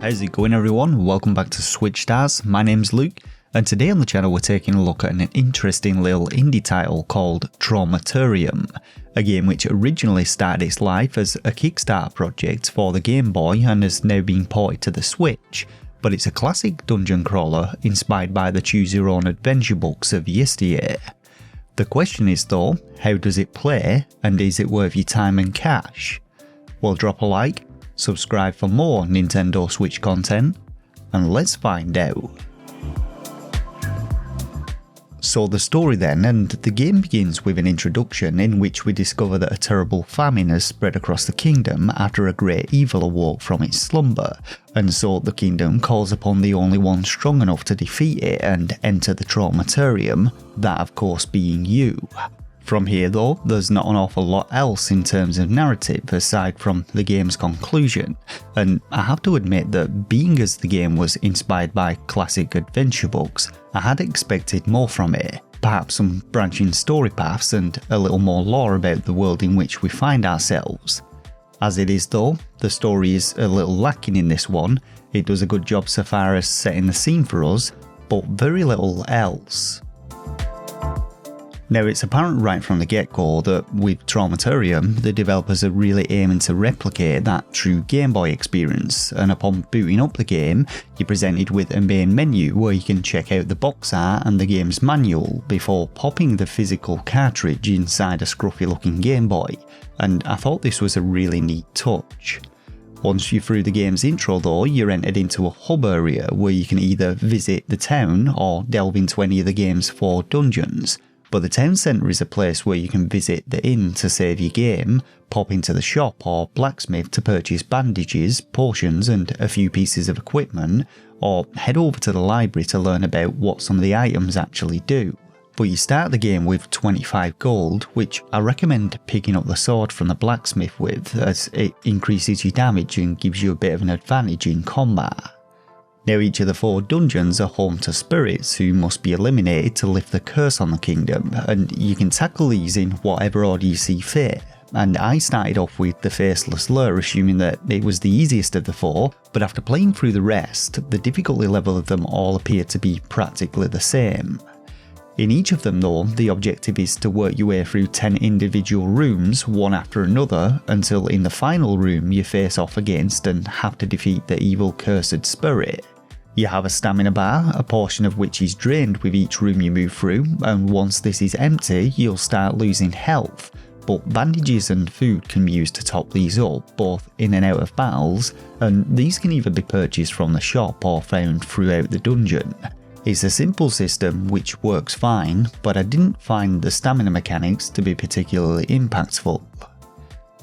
How's it going everyone? Welcome back to Switchstars. My name's Luke, and today on the channel we're taking a look at an interesting little indie title called Traumatarium, a game which originally started its life as a Kickstarter project for the Game Boy and has now been ported to the Switch, but it's a classic dungeon crawler inspired by the choose your own adventure books of yesteryear. The question is though, how does it play, and is it worth your time and cash? Well, drop a like, subscribe for more Nintendo Switch content, and let's find out. So the story then, and the game begins with an introduction in which we discover that a terrible famine has spread across the kingdom after a great evil awoke from its slumber, and so the kingdom calls upon the only one strong enough to defeat it and enter the Traumatarium, that of course being you. From here though, there's not an awful lot else in terms of narrative aside from the game's conclusion, and I have to admit that being as the game was inspired by classic adventure books, I had expected more from it, perhaps some branching story paths and a little more lore about the world in which we find ourselves. As it is though, the story is a little lacking in this one. It does a good job so far as setting the scene for us, but very little else. Now it's apparent right from the get-go that with Traumatarium, the developers are really aiming to replicate that true Game Boy experience, and upon booting up the game, you're presented with a main menu where you can check out the box art and the game's manual before popping the physical cartridge inside a scruffy looking Game Boy, and I thought this was a really neat touch. Once you're through the game's intro though, you're entered into a hub area where you can either visit the town or delve into any of the game's 4 dungeons. But the town centre is a place where you can visit the inn to save your game, pop into the shop or blacksmith to purchase bandages, potions and a few pieces of equipment, or head over to the library to learn about what some of the items actually do. But you start the game with 25 gold, which I recommend picking up the sword from the blacksmith with, as it increases your damage and gives you a bit of an advantage in combat. Now each of the 4 dungeons are home to spirits who must be eliminated to lift the curse on the kingdom, and you can tackle these in whatever order you see fit. And I started off with the Faceless Lure, assuming that it was the easiest of the 4, but after playing through the rest, the difficulty level of them all appear to be practically the same. In each of them though, the objective is to work your way through 10 individual rooms one after another until in the final room you face off against and have to defeat the evil cursed spirit. You have a stamina bar, a portion of which is drained with each room you move through, and once this is empty you'll start losing health, but bandages and food can be used to top these up, both in and out of battles, and these can either be purchased from the shop or found throughout the dungeon. It's a simple system which works fine, but I didn't find the stamina mechanics to be particularly impactful.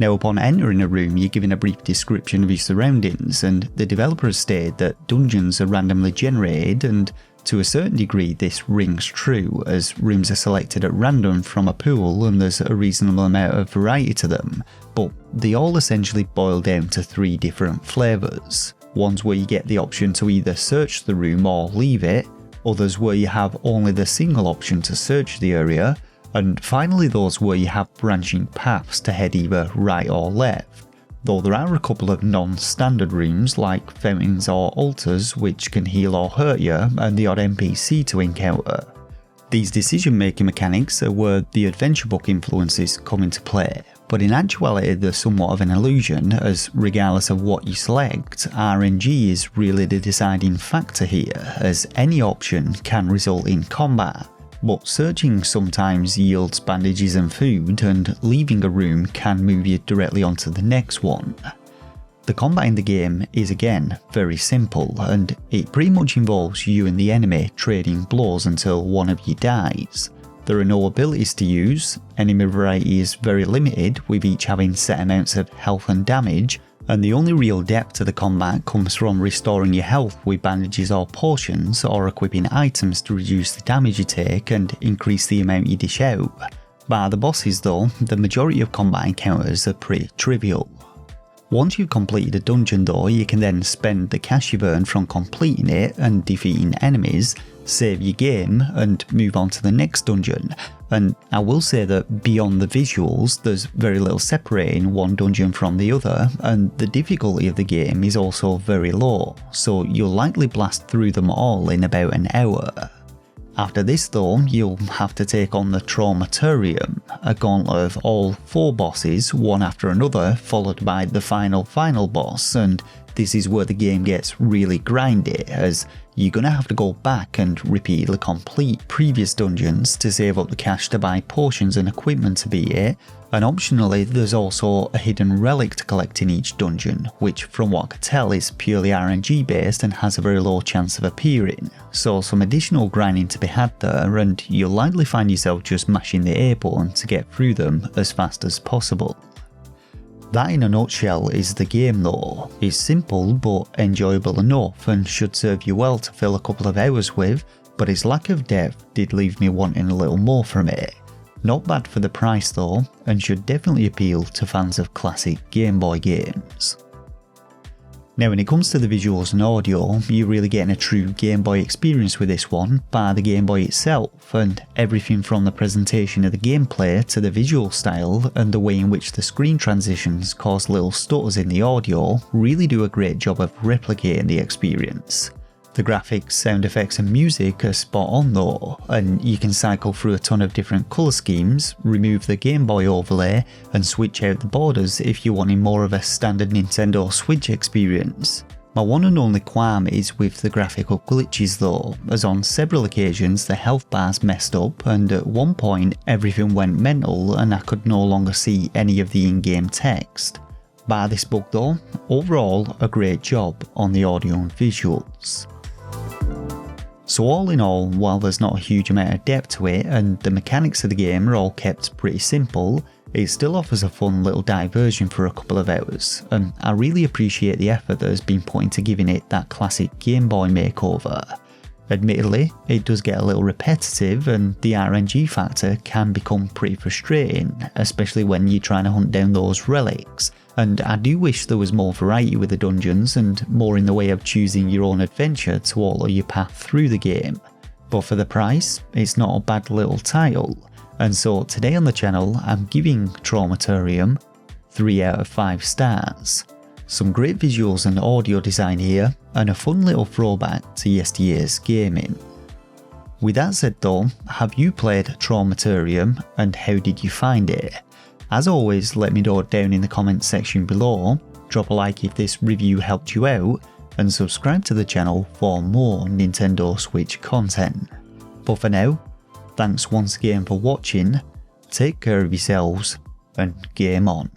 Now upon entering a room you're given a brief description of your surroundings, and the developer has stated that dungeons are randomly generated, and to a certain degree this rings true as rooms are selected at random from a pool and there's a reasonable amount of variety to them, but they all essentially boil down to 3 different flavours. Ones where you get the option to either search the room or leave it, others where you have only the single option to search the area, and finally those where you have branching paths to head either right or left, though there are a couple of non-standard rooms like fountains or altars which can heal or hurt you, and the odd NPC to encounter. These decision-making mechanics are where the adventure book influences come into play, but in actuality they're somewhat of an illusion, as regardless of what you select, RNG is really the deciding factor here, as any option can result in combat. But searching sometimes yields bandages and food, and leaving a room can move you directly onto the next one. The combat in the game is again very simple, and it pretty much involves you and the enemy trading blows until one of you dies. There are no abilities to use, enemy variety is very limited with each having set amounts of health and damage, and the only real depth to the combat comes from restoring your health with bandages or potions, or equipping items to reduce the damage you take and increase the amount you dish out. Bar the bosses though, the majority of combat encounters are pretty trivial. Once you've completed a dungeon though, you can then spend the cash you've earned from completing it and defeating enemies, save your game and move on to the next dungeon. And I will say that beyond the visuals, there's very little separating one dungeon from the other, and the difficulty of the game is also very low, so you'll likely blast through them all in about an hour. After this though, you'll have to take on the Traumatarium, a gauntlet of all 4 bosses, one after another, followed by the final boss, and this is where the game gets really grindy, as you're gonna have to go back and repeatedly complete previous dungeons to save up the cash to buy potions and equipment to beat it, and optionally there's also a hidden relic to collect in each dungeon, which from what I could tell is purely RNG based and has a very low chance of appearing, so some additional grinding to be had there, and you'll likely find yourself just mashing the A button to get through them as fast as possible. That in a nutshell is the game though. It's simple but enjoyable enough and should serve you well to fill a couple of hours with, but its lack of depth did leave me wanting a little more from it. Not bad for the price though, and should definitely appeal to fans of classic Game Boy games. Now when it comes to the visuals and audio, you're really getting a true Game Boy experience with this one, by the Game Boy itself, and everything from the presentation of the gameplay to the visual style and the way in which the screen transitions cause little stutters in the audio really do a great job of replicating the experience. The graphics, sound effects and music are spot on though, and you can cycle through a ton of different colour schemes, remove the Game Boy overlay and switch out the borders if you're wanting more of a standard Nintendo Switch experience. My one and only qualm is with the graphical glitches though, as on several occasions the health bars messed up and at one point everything went mental and I could no longer see any of the in-game text. Bar this bug though, overall a great job on the audio and visuals. So all in all, while there's not a huge amount of depth to it and the mechanics of the game are all kept pretty simple, it still offers a fun little diversion for a couple of hours, and I really appreciate the effort that has been put into giving it that classic Game Boy makeover. Admittedly, it does get a little repetitive and the RNG factor can become pretty frustrating, especially when you're trying to hunt down those relics, and I do wish there was more variety with the dungeons and more in the way of choosing your own adventure to alter your path through the game. But for the price, it's not a bad little title, and so today on the channel I'm giving Traumatarium 3 out of 5 stars. Some great visuals and audio design here, and a fun little throwback to yesteryear's gaming. With that said though, have you played Traumatarium and how did you find it? As always, let me know down in the comments section below, drop a like if this review helped you out, and subscribe to the channel for more Nintendo Switch content. But for now, thanks once again for watching, take care of yourselves, and game on.